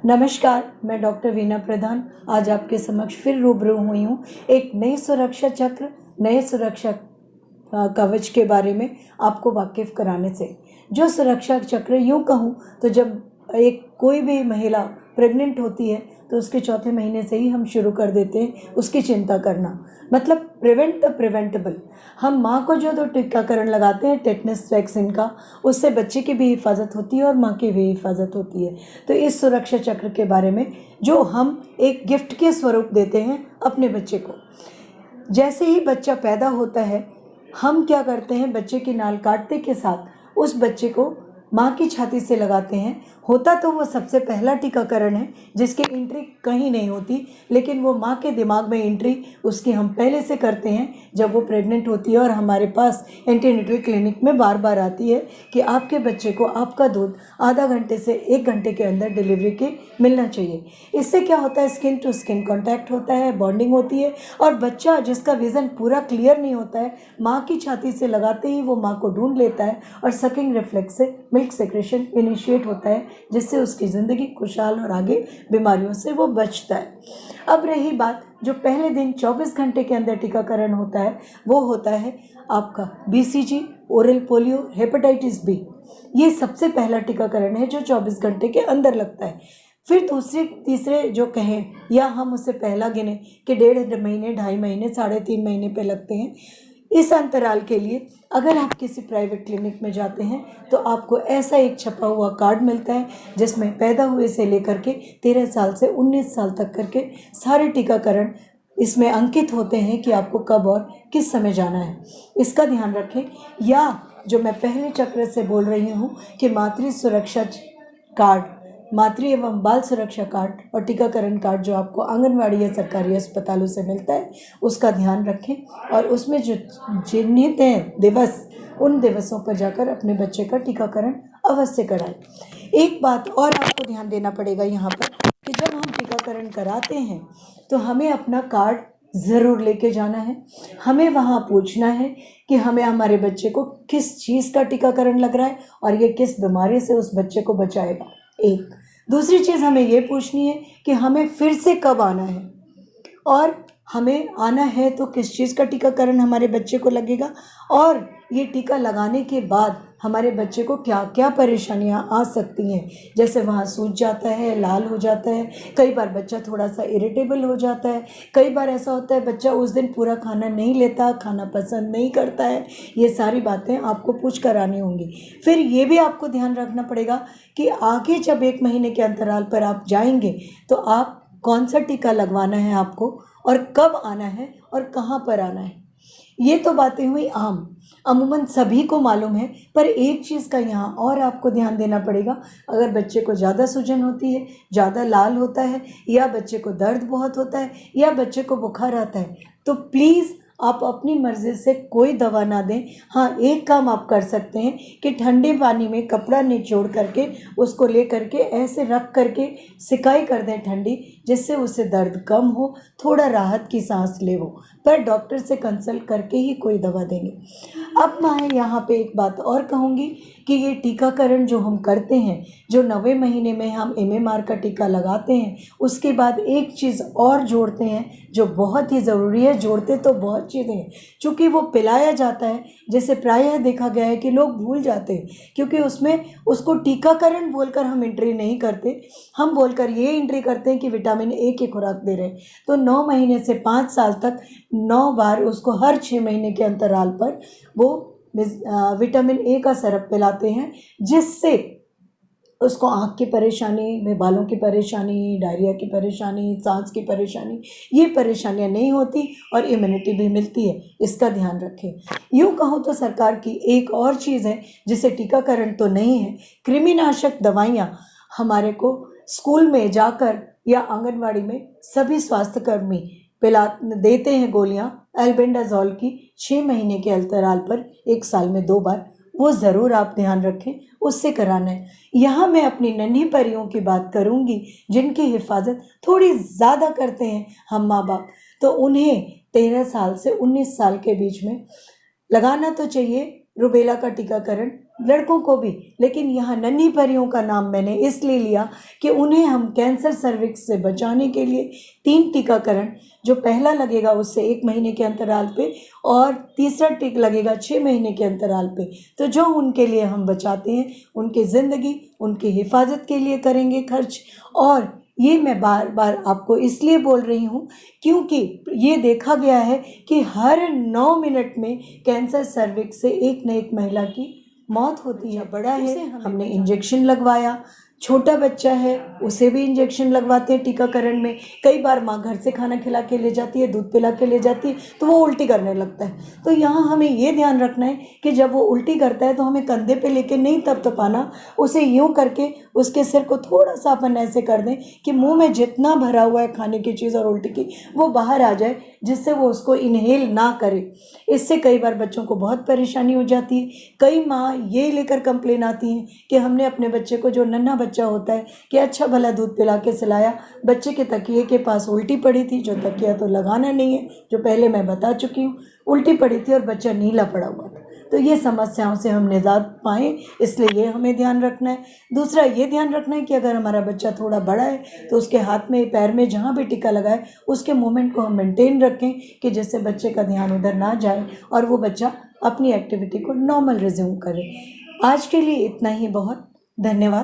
नमस्कार, मैं डॉक्टर वीना प्रधान आज आपके समक्ष फिर रूबरू हुई हूँ एक नई सुरक्षा चक्र, नए सुरक्षा कवच के बारे में आपको वाकिफ़ कराने से। जो सुरक्षा चक्र यूँ कहूँ तो जब कोई भी महिला प्रेग्नेंट होती है तो उसके चौथे महीने से ही हम शुरू कर देते हैं उसकी चिंता करना, मतलब प्रिवेंट द प्रिवेंटेबल। हम माँ को जो टीकाकरण लगाते हैं टेटनस वैक्सीन का, उससे बच्चे की भी हिफाजत होती है और माँ की भी हिफाजत होती है। तो इस सुरक्षा चक्र के बारे में जो हम एक गिफ्ट के स्वरूप देते हैं अपने बच्चे को। जैसे ही बच्चा पैदा होता है, हम क्या करते हैं, बच्चे की नाल काटते के साथ उस बच्चे को माँ की छाती से लगाते हैं। होता तो वो सबसे पहला टीकाकरण है जिसकी एंट्री कहीं नहीं होती, लेकिन वो माँ के दिमाग में एंट्री उसकी हम पहले से करते हैं जब वो प्रेग्नेंट होती है और हमारे पास एंटीनेटल क्लिनिक में बार बार आती है कि आपके बच्चे को आपका दूध आधा घंटे से 1 घंटे के अंदर डिलीवरी के मिलना चाहिए। इससे क्या होता है, स्किन टू स्किन कॉन्टैक्ट होता है, बॉन्डिंग होती है और बच्चा जिसका विज़न पूरा क्लियर नहीं होता है, माँ की छाती से लगाते ही वो माँ को ढूंढ लेता है और सकिंग रिफ्लेक्स से मिल्क सेक्रेशन इनिशिएट होता है, जिससे उसकी ज़िंदगी खुशहाल और आगे बीमारियों से वो बचता है। अब रही बात, जो पहले दिन 24 घंटे के अंदर टीकाकरण होता है वो होता है आपका BCG, oral polio, hepatitis B. ये सबसे पहला टीकाकरण है जो 24 घंटे के अंदर लगता है। फिर दूसरे तीसरे जो कहें या हम उससे पहला गिने कि 1.5 महीने, 2.5 महीने, 3.5 महीने पे लगते हैं। इस अंतराल के लिए अगर आप किसी प्राइवेट क्लिनिक में जाते हैं तो आपको ऐसा एक छपा हुआ कार्ड मिलता है जिसमें पैदा हुए से लेकर के 13 साल से 19 साल तक करके सारे टीकाकरण इसमें अंकित होते हैं कि आपको कब और किस समय जाना है। इसका ध्यान रखें। या जो मैं पहले चक्र से बोल रही हूँ कि मातृ सुरक्षा कार्ड, मातृ एवं बाल सुरक्षा कार्ड और टीकाकरण कार्ड जो आपको आंगनवाड़ी या सरकारी अस्पतालों से मिलता है, उसका ध्यान रखें और उसमें जो चिन्हित हैं दिवस, उन दिवसों पर जाकर अपने बच्चे का टीकाकरण अवश्य कराएं। एक बात और आपको ध्यान देना पड़ेगा यहाँ पर कि जब हम टीकाकरण कराते हैं तो हमें अपना कार्ड ज़रूर लेके जाना है। हमें वहाँ पूछना है कि हमें हमारे बच्चे को किस चीज़ का टीकाकरण लग रहा है और ये किस बीमारी से उस बच्चे को बचाएगा। एक दूसरी चीज़ हमें ये पूछनी है कि हमें फिर से कब आना है और हमें आना है तो किस चीज़ का टीकाकरण हमारे बच्चे को लगेगा और ये टीका लगाने के बाद हमारे बच्चे को क्या क्या परेशानियां आ सकती हैं। जैसे वहाँ सूज जाता है, लाल हो जाता है, कई बार बच्चा थोड़ा सा इरिटेबल हो जाता है, कई बार ऐसा होता है बच्चा उस दिन पूरा खाना नहीं लेता, खाना पसंद नहीं करता है। ये सारी बातें आपको पूछ कर आनी होंगी। फिर ये भी आपको ध्यान रखना पड़ेगा कि आगे जब 1 महीने के अंतराल पर आप जाएंगे तो आप कौन सा टीका लगवाना है आपको और कब आना है और कहाँ पर आना है। ये तो बातें हुई आम, अमूमन सभी को मालूम है, पर एक चीज़ का यहाँ और आपको ध्यान देना पड़ेगा। अगर बच्चे को ज़्यादा सूजन होती है, ज़्यादा लाल होता है या बच्चे को दर्द बहुत होता है या बच्चे को बुखार आता है तो प्लीज़ आप अपनी मर्ज़ी से कोई दवा ना दें। हाँ, एक काम आप कर सकते हैं कि ठंडे पानी में कपड़ा निचोड़ करके उसको ले करके ऐसे रख करके सिकाई कर दें ठंडी, जिससे उससे दर्द कम हो, थोड़ा राहत की सांस ले वो, पर डॉक्टर से कंसल्ट करके ही कोई दवा देंगे। अब मैं यहाँ पे एक बात और कहूँगी कि ये टीकाकरण जो हम करते हैं, जो 9वें महीने में हम MMR का टीका लगाते हैं, उसके बाद एक चीज़ और जोड़ते हैं जो बहुत ही ज़रूरी है। जोड़ते तो बहुत चीज़ें हैं, चूँकि वो पिलाया जाता है, जैसे प्रायः देखा गया है कि लोग भूल जाते हैं क्योंकि उसमें उसको टीकाकरण बोलकर हम एंट्री नहीं करते, हम बोलकर ये एंट्री करते हैं कि विटामिन A की खुराक दे रहे हैं। तो 9 महीने से 5 साल तक 9 बार उसको हर 6 महीने के अंतराल पर वो विटामिन A का सिरप पिलाते हैं, जिससे उसको आँख की परेशानी में, बालों की परेशानी, डायरिया की परेशानी, सांस की परेशानी, ये परेशानियाँ नहीं होती और इम्यूनिटी भी मिलती है। इसका ध्यान रखें। यूँ कहूँ तो सरकार की एक और चीज़ है जिसे टीकाकरण तो नहीं है, कृमिनाशक दवाइयाँ हमारे को स्कूल में जाकर या आंगनवाड़ी में सभी स्वास्थ्यकर्मी देते हैं गोलियाँ एल्बेंडाजोल की 6 महीने के अंतराल पर 1 साल में 2 बार। वो ज़रूर आप ध्यान रखें, उससे कराना है। यहाँ मैं अपनी नन्ही परियों की बात करूँगी जिनकी हिफाजत थोड़ी ज़्यादा करते हैं हम माँ बाप, तो उन्हें 13 साल से 19 साल के बीच में लगाना तो चाहिए रुबेला का टीकाकरण, लड़कों को भी। लेकिन यहाँ नन्ही परियों का नाम मैंने इसलिए लिया कि उन्हें हम कैंसर सर्विक्स से बचाने के लिए 3 टीकाकरण, जो पहला लगेगा उससे 1 महीने के अंतराल पे और तीसरा टीका लगेगा 6 महीने के अंतराल पे, तो जो उनके लिए हम बचाते हैं, उनकी ज़िंदगी, उनकी हिफाजत के लिए करेंगे खर्च। और ये मैं बार बार आपको इसलिए बोल रही हूँ क्योंकि ये देखा गया है कि हर 9 मिनट में कैंसर सर्विक्स से एक न एक महिला की मौत होती है। बड़ा है, हमने इंजेक्शन लगवाया, छोटा बच्चा है उसे भी इंजेक्शन लगवाते हैं टीकाकरण में। कई बार माँ घर से खाना खिला के ले जाती है, दूध पिला के ले जाती है, तो वो उल्टी करने लगता है। तो यहाँ हमें ये ध्यान रखना है कि जब वो उल्टी करता है तो हमें कंधे पे लेके नहीं तपतपाना, उसे यूँ करके उसके सिर को थोड़ा सा अपन ऐसे कर दें कि मुंह में जितना भरा हुआ है खाने की चीज़ और उल्टी की वो बाहर आ जाए, जिससे वो उसको इनहेल ना करे। इससे कई बार बच्चों को बहुत परेशानी हो जाती है। कई माँ ये लेकर कंप्लेन आती हैं कि हमने अपने बच्चे को, जो नन्हा बच्चा होता है, कि अच्छा भला दूध पिला के सिलाया, बच्चे के तकिए के पास उल्टी पड़ी थी, जो तकिया तो लगाना नहीं है, जो पहले मैं बता चुकी हूँ, उल्टी पड़ी थी और बच्चा नीला पड़ा हुआ था। तो ये समस्याओं से हम निजात पाएँ, इसलिए ये हमें ध्यान रखना है। दूसरा ये ध्यान रखना है कि अगर हमारा बच्चा थोड़ा बड़ा है तो उसके हाथ में, पैर में, जहाँ भी टीका लगाए उसके मूवमेंट को हम मेंटेन रखें कि जिससे बच्चे का ध्यान उधर ना जाए और वो बच्चा अपनी एक्टिविटी को नॉर्मल रिज्यूम करे। आज के लिए इतना ही बहुत। धन्यवाद।